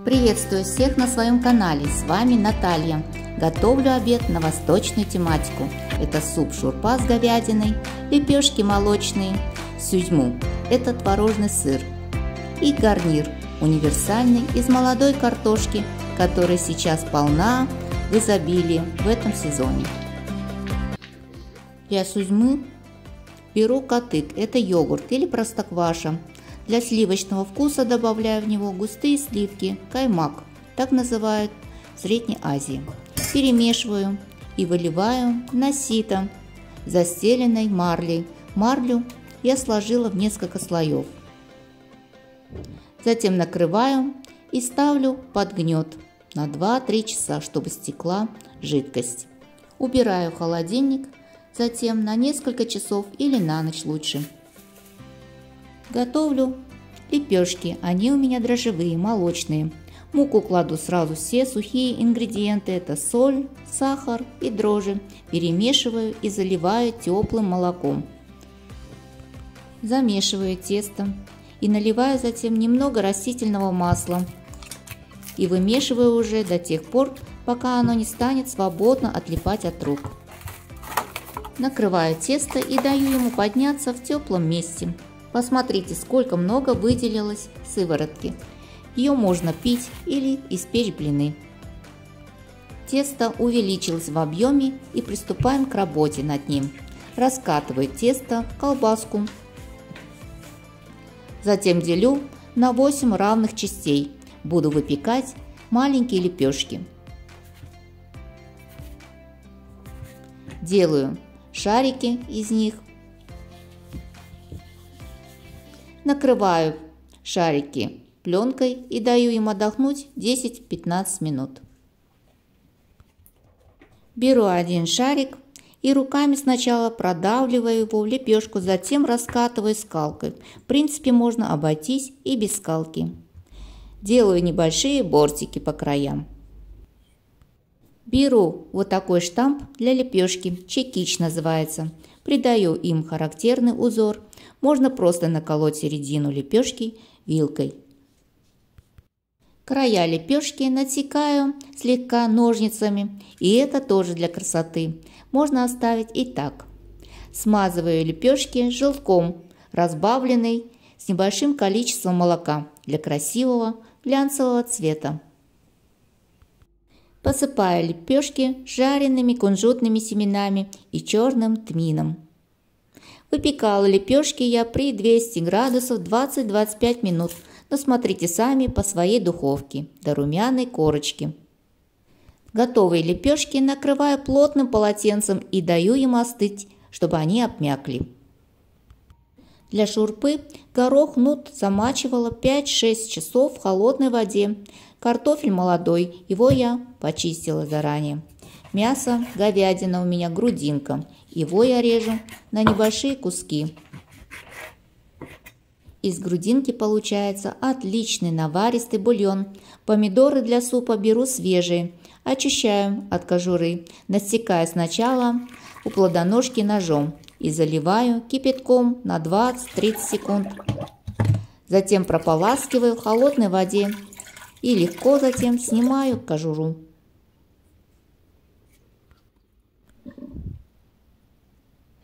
Приветствую всех на своем канале, с вами Наталья. Готовлю обед на восточную тематику. Это суп-шурпа с говядиной, лепешки молочные, сюзьму – это творожный сыр. И гарнир универсальный из молодой картошки, которая сейчас полна в изобилии в этом сезоне. Для сюзьмы беру катык, это йогурт или простокваша. Для сливочного вкуса добавляю в него густые сливки, каймак, так называют в Средней Азии. Перемешиваю и выливаю на сито, застеленной марлей. Марлю я сложила в несколько слоев. Затем накрываю и ставлю под гнет на 2-3 часа, чтобы стекла жидкость. Убираю в холодильник, затем на несколько часов или на ночь лучше. Готовлю лепешки, они у меня дрожжевые, молочные. В муку кладу сразу все сухие ингредиенты, это соль, сахар и дрожжи. Перемешиваю и заливаю теплым молоком. Замешиваю тесто и наливаю затем немного растительного масла. И вымешиваю уже до тех пор, пока оно не станет свободно отлипать от рук. Накрываю тесто и даю ему подняться в теплом месте. Посмотрите, сколько много выделилось сыворотки. Ее можно пить или испечь блины. Тесто увеличилось в объеме и приступаем к работе над ним. Раскатываю тесто в колбаску. Затем делю на 8 равных частей. Буду выпекать маленькие лепешки. Делаю шарики из них. Накрываю шарики пленкой и даю им отдохнуть 10-15 минут. Беру один шарик и руками сначала продавливаю его в лепешку, затем раскатываю скалкой. В принципе, можно обойтись и без скалки. Делаю небольшие бортики по краям. Беру вот такой штамп для лепешки, чекич называется. Придаю им характерный узор. Можно просто наколоть середину лепешки вилкой. Края лепешки натекаю слегка ножницами, и это тоже для красоты. Можно оставить и так. Смазываю лепешки желтком, разбавленный с небольшим количеством молока для красивого глянцевого цвета. Посыпаю лепешки жареными кунжутными семенами и черным тмином. Выпекала лепешки я при 200 градусов 20-25 минут, но смотрите сами по своей духовке, до румяной корочки. Готовые лепешки накрываю плотным полотенцем и даю им остыть, чтобы они обмякли. Для шурпы горох нут замачивала 5-6 часов в холодной воде. Картофель молодой, его я почистила заранее. Мясо, говядина у меня грудинка, его я режу на небольшие куски. Из грудинки получается отличный наваристый бульон. Помидоры для супа беру свежие, очищаю от кожуры, насекаю сначала у плодоножки ножом и заливаю кипятком на 20-30 секунд. Затем прополаскиваю в холодной воде и легко затем снимаю кожуру.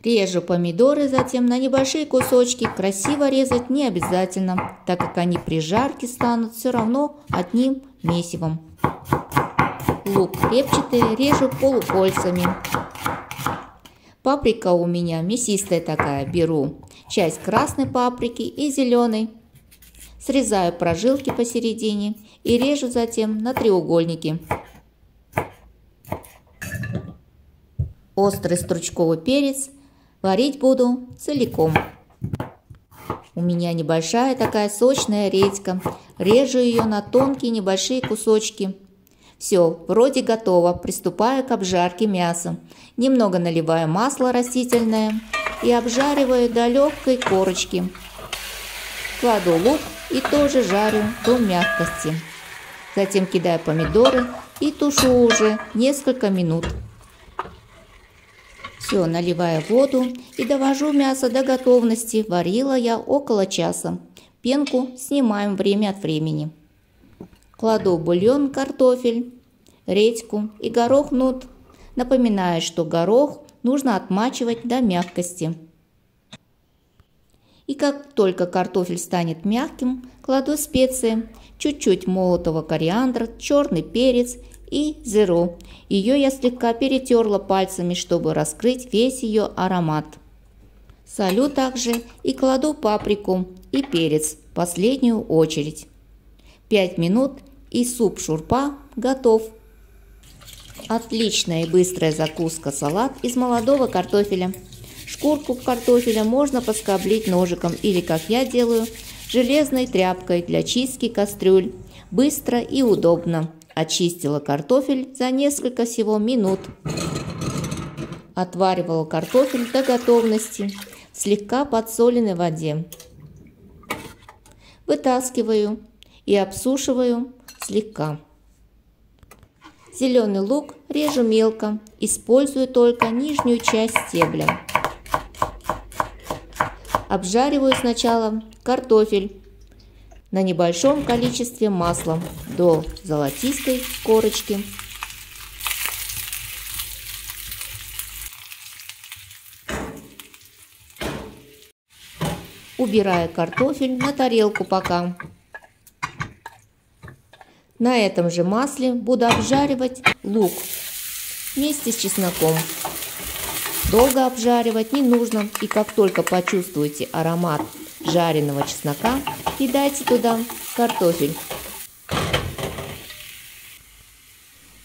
Режу помидоры затем на небольшие кусочки. Красиво резать не обязательно, так как они при жарке станут все равно одним месивом. Лук репчатый режу полукольцами. Паприка у меня мясистая такая, беру часть красной паприки и зеленой. Срезаю прожилки посередине и режу затем на треугольники. Острый стручковый перец варить буду целиком. У меня небольшая такая сочная редька. Режу ее на тонкие небольшие кусочки. Все, вроде готово. Приступаю к обжарке мяса. Немного наливаю масло растительное и обжариваю до легкой корочки. Кладу лук и тоже жарю до мягкости. Затем кидаю помидоры и тушу уже несколько минут. Все, наливаю воду и довожу мясо до готовности. Варила я около часа. Пенку снимаем время от времени. Кладу в бульон картофель, редьку и горох нут. Напоминаю, что горох нужно отмачивать до мягкости. И как только картофель станет мягким, кладу специи, чуть-чуть молотого кориандра, черный перец и зиру. Ее я слегка перетерла пальцами, чтобы раскрыть весь ее аромат. Солю также и кладу паприку и перец в последнюю очередь. 5 минут и суп-шурпа готов. Отличная и быстрая закуска-салат из молодого картофеля. Шкурку картофеля можно поскоблить ножиком или, как я делаю, железной тряпкой для чистки кастрюль. Быстро и удобно. Очистила картофель за несколько всего минут. Отваривала картофель до готовности в слегка подсоленной воде. Вытаскиваю и обсушиваю слегка. Зеленый лук режу мелко, использую только нижнюю часть стебля. Обжариваю сначала картофель на небольшом количестве масла до золотистой корочки. Убираю картофель на тарелку пока. На этом же масле буду обжаривать лук вместе с чесноком. Долго обжаривать не нужно, и как только почувствуете аромат жареного чеснока, кидайте туда картофель.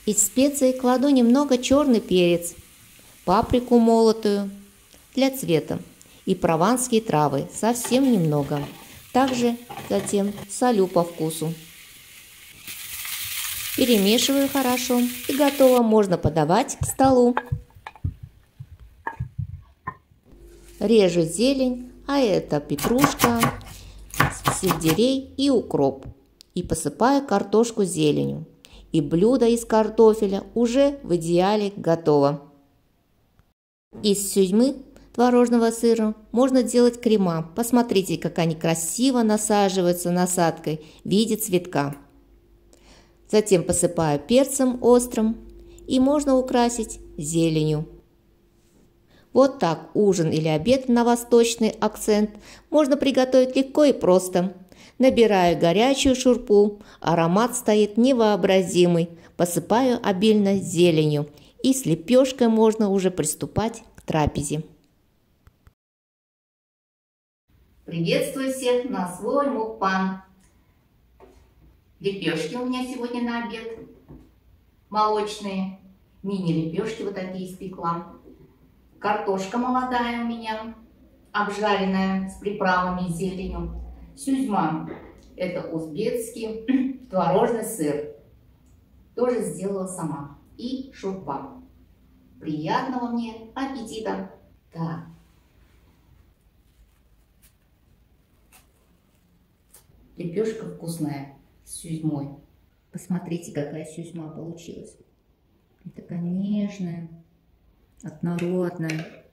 Из специй кладу немного черный перец, паприку молотую для цвета и прованские травы, совсем немного. Также затем солю по вкусу. Перемешиваю хорошо и готово, можно подавать к столу. Режу зелень, а это петрушка, сельдерей и укроп. И посыпаю картошку зеленью. И блюдо из картофеля уже в идеале готово. Из сюрьмы творожного сыра можно делать крема. Посмотрите, как они красиво насаживаются насадкой в виде цветка. Затем посыпаю перцем острым и можно украсить зеленью. Вот так ужин или обед на восточный акцент можно приготовить легко и просто. Набираю горячую шурпу, аромат стоит невообразимый, посыпаю обильно зеленью и с лепешкой можно уже приступать к трапезе. Приветствую всех на свой мукбанг. Лепешки у меня сегодня на обед, молочные, мини-лепешки вот такие испекла. Картошка молодая у меня, обжаренная с приправами и зеленью. Сюзьма – это узбекский творожный сыр, тоже сделала сама. И шурпа. Приятного мне аппетита! Так. Лепешка вкусная с сюзьмой. Посмотрите, какая сюзьма получилась. И такая нежная, однородная.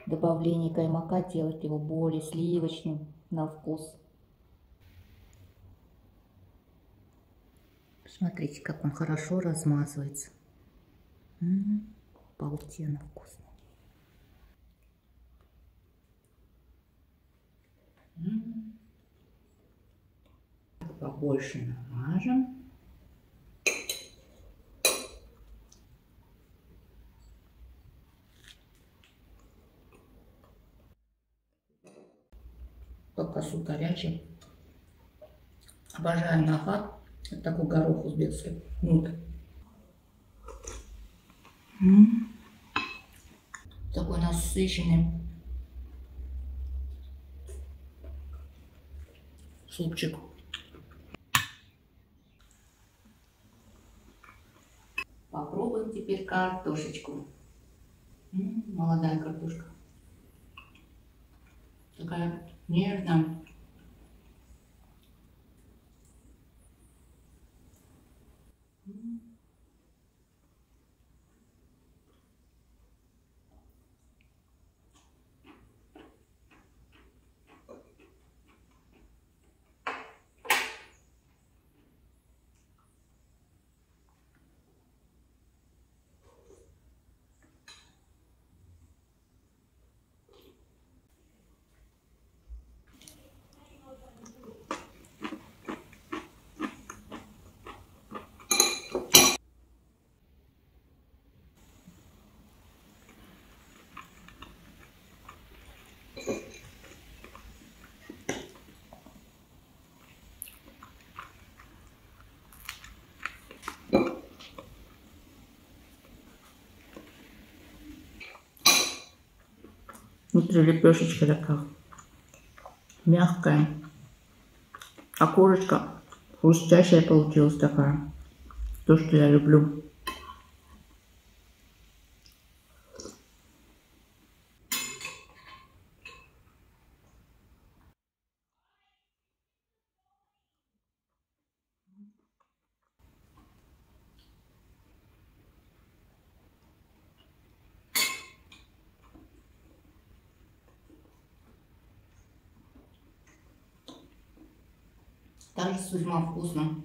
Добавление каймака делает его более сливочным на вкус. Смотрите, как он хорошо размазывается. Паутина вкусная. Побольше намажем. Пока суп горячий. Обожаю нахат. Это такой горох узбекский. Такой насыщенный супчик. Попробуем теперь картошечку. Молодая картошка. Такая нежная. Внутри лепешечка такая мягкая, а корочка хрустящая получилась такая. То, что я люблю. Также весьма вкусно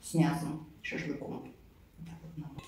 с мясом, шашлыком. Так вот надо.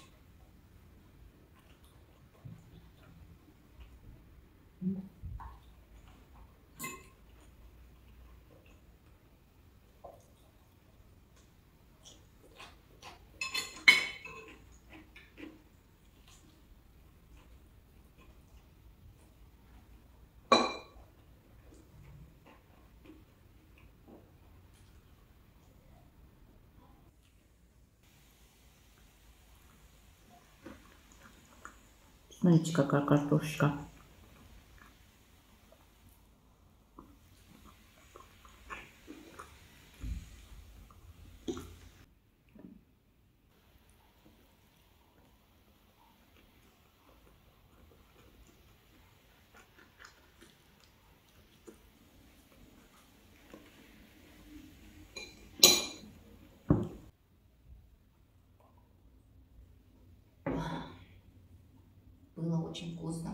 Смотрите, какая картошечка. Было очень вкусно.